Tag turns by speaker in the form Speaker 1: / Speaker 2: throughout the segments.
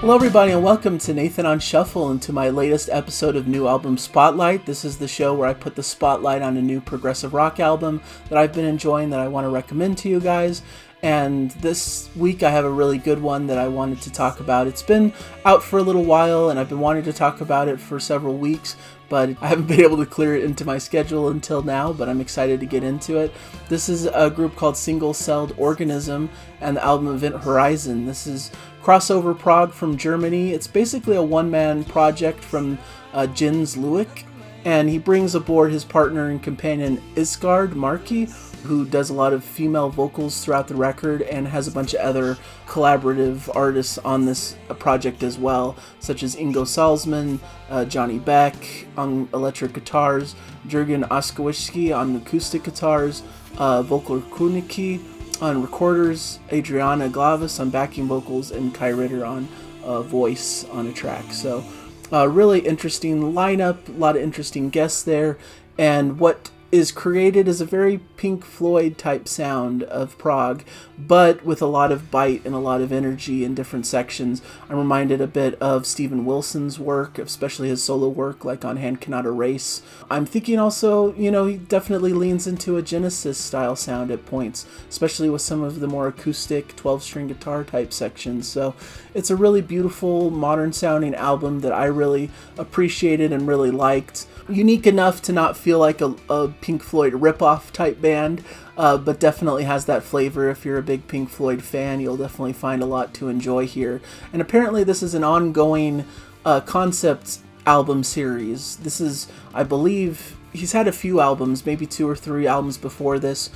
Speaker 1: Hello everybody and welcome to Nathan on Shuffle and to my latest episode of New Album Spotlight. This is the show where I put the spotlight on a new progressive rock album that I've been enjoying that I want to recommend to you guys. And this week I have a really good one that I wanted to talk about. It's been out for a little while and I've been wanting to talk about it for several weeks, but I haven't been able to clear it into my schedule until now, but I'm excited to get into it. This is a group called Single Celled Organism and the album Event Horizon. This is crossover prog from Germany. It's basically a one-man project from Jens Lueck, and he brings aboard his partner and companion Isgard Markey, who does a lot of female vocals throughout the record and has a bunch of other collaborative artists on this project as well, such as Ingo Salzman, Johnny Beck on electric guitars, Jürgen Oskowicki on acoustic guitars, Volker Kunicki on recorders, Adriana Glavis on backing vocals, and Kai Ritter on voice on a track. So really interesting lineup, a lot of interesting guests there, and what is created is a very Pink Floyd type sound of prog, but with a lot of bite and a lot of energy in different sections. I'm reminded a bit of Steven Wilson's work, especially his solo work like on Hand Cannot Erase. I'm thinking also, he definitely leans into a Genesis style sound at points, especially with some of the more acoustic 12-string guitar type sections. So it's a really beautiful, modern sounding album that I really appreciated and really liked. Unique enough to not feel like a Pink Floyd ripoff type band, but definitely has that flavor. If you're a big Pink Floyd fan, you'll definitely find a lot to enjoy here. And apparently this is an ongoing concept album series. This is, I believe, he's had a few albums, maybe 2 or 3 albums before this.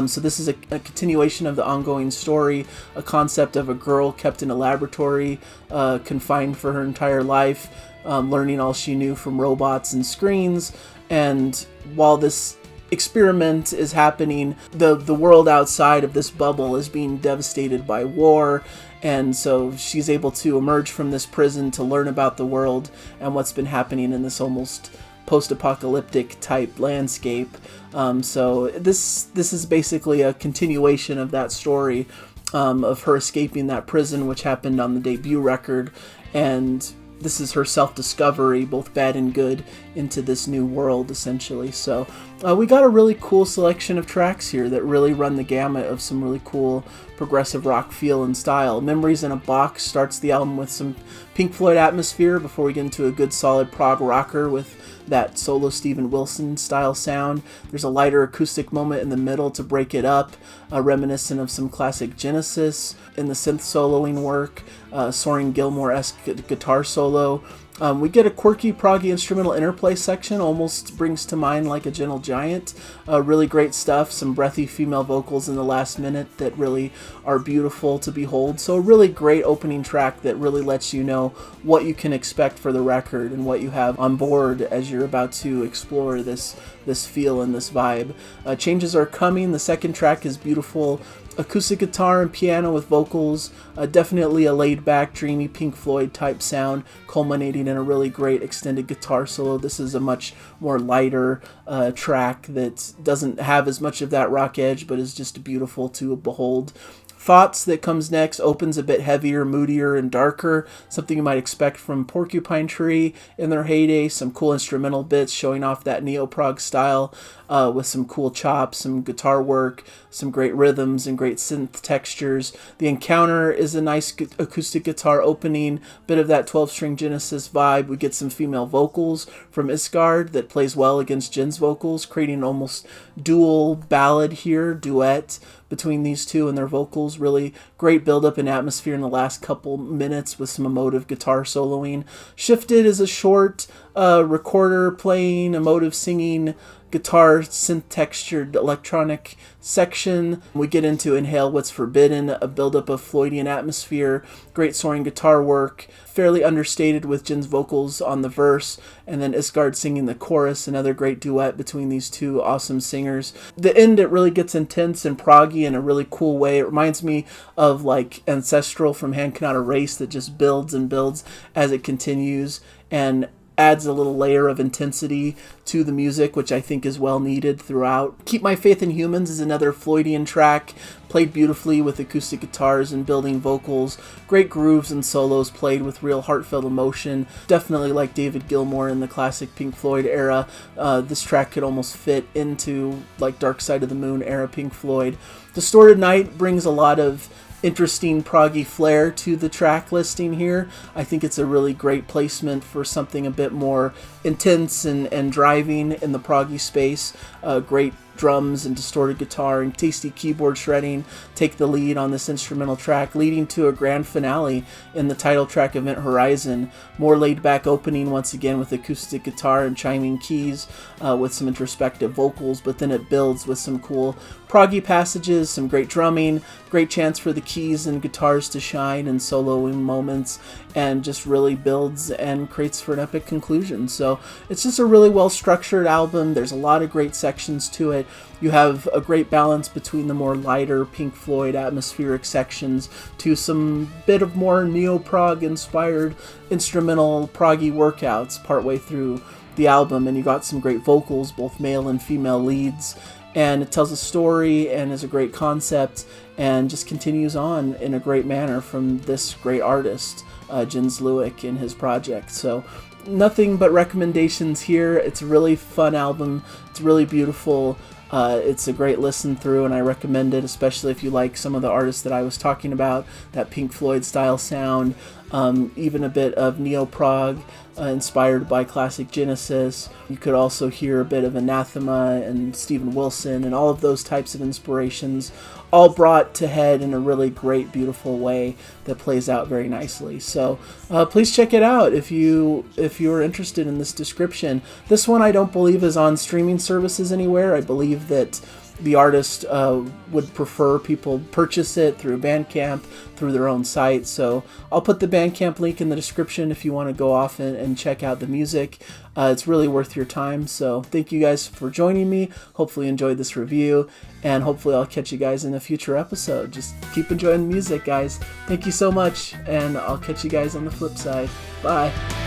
Speaker 1: So this is a continuation of the ongoing story, a concept of a girl kept in a laboratory, confined for her entire life, learning all she knew from robots and screens. And while this experiment is happening, the world outside of this bubble is being devastated by war. And so she's able to emerge from this prison to learn about the world and what's been happening in this almost post-apocalyptic type landscape. So this is basically a continuation of that story, of her escaping that prison, which happened on the debut record, and this is her self-discovery, both bad and good, into this new world, essentially. So we got a really cool selection of tracks here that really run the gamut of some really cool progressive rock feel and style. Memories in a Box starts the album with some Pink Floyd atmosphere before we get into a good solid prog rocker with that solo Steven Wilson style sound. There's a lighter acoustic moment in the middle to break it up, reminiscent of some classic Genesis in the synth soloing work, Soren Gilmore-esque guitar solo. We get a quirky, proggy instrumental interplay section, almost brings to mind like a Gentle Giant. Really great stuff, some breathy female vocals in the last minute that really are beautiful to behold. So a really great opening track that really lets you know what you can expect for the record and what you have on board as you're about to explore this feel and this vibe. Changes are coming. The second track is beautiful acoustic guitar and piano with vocals, definitely a laid-back, dreamy Pink Floyd type sound, culminating in a really great extended guitar solo. This is a much more lighter track that doesn't have as much of that rock edge, but is just beautiful to behold. Thoughts that comes next opens a bit heavier, moodier, and darker, something you might expect from Porcupine Tree in their heyday. Some cool instrumental bits showing off that neo-prog style with some cool chops, some guitar work, some great rhythms, and great synth textures. The Encounter is a nice acoustic guitar opening, bit of that 12-string Genesis vibe. We get some female vocals from Isgard that plays well against Jen's vocals, creating an almost dual ballad here, duet between these two and their vocals. Really great build-up and atmosphere in the last couple minutes with some emotive guitar soloing. Shifted is a short recorder playing, emotive singing, guitar synth textured electronic section. We get into Inhale What's Forbidden, a buildup of Floydian atmosphere, great soaring guitar work, fairly understated with Jen's vocals on the verse, and then Isgard singing the chorus, another great duet between these two awesome singers. The end, it really gets intense and proggy in a really cool way. It reminds me of like Ancestral from Hand Cannot Erase, that just builds and builds as it continues, and adds a little layer of intensity to the music, which I think is well needed throughout. Keep My Faith in Humans is another Floydian track, played beautifully with acoustic guitars and building vocals. Great grooves and solos played with real heartfelt emotion. Definitely like David Gilmour in the classic Pink Floyd era. This track could almost fit into like Dark Side of the Moon era Pink Floyd. Distorted Night brings a lot of interesting proggy flair to the track listing here. I think it's a really great placement for something a bit more intense and driving in the proggy space. Great drums and distorted guitar and tasty keyboard shredding take the lead on this instrumental track, leading to a grand finale in the title track Event Horizon. More laid back opening once again with acoustic guitar and chiming keys with some introspective vocals, but then it builds with some cool proggy passages, some great drumming, great chance for the keys and guitars to shine and soloing moments, and just really builds and creates for an epic conclusion. So it's just a really well structured album. There's a lot of great sections to it. You have a great balance between the more lighter Pink Floyd atmospheric sections to some bit of more neo-prog inspired instrumental proggy workouts partway through the album, and you got some great vocals, both male and female leads, and it tells a story and is a great concept and just continues on in a great manner from this great artist, Jens Lewick, in his project. So nothing but recommendations here. It's a really fun album. It's really beautiful. It's a great listen through, and I recommend it, especially if you like some of the artists that I was talking about, that Pink Floyd style sound, even a bit of neo-prog inspired by classic Genesis. You could also hear a bit of Anathema and Steven Wilson and all of those types of inspirations, all brought to head in a really great, beautiful way that plays out very nicely. So please check it out if you are interested in this description. This one I don't believe is on streaming services anywhere. I believe that the artist would prefer people purchase it through Bandcamp, through their own site. So I'll put the Bandcamp link in the description if you want to go off and check out the music. It's really worth your time. So thank you guys for joining me. Hopefully you enjoyed this review, and hopefully I'll catch you guys in a future episode. Just keep enjoying the music, guys. Thank you so much, and I'll catch you guys on the flip side. Bye.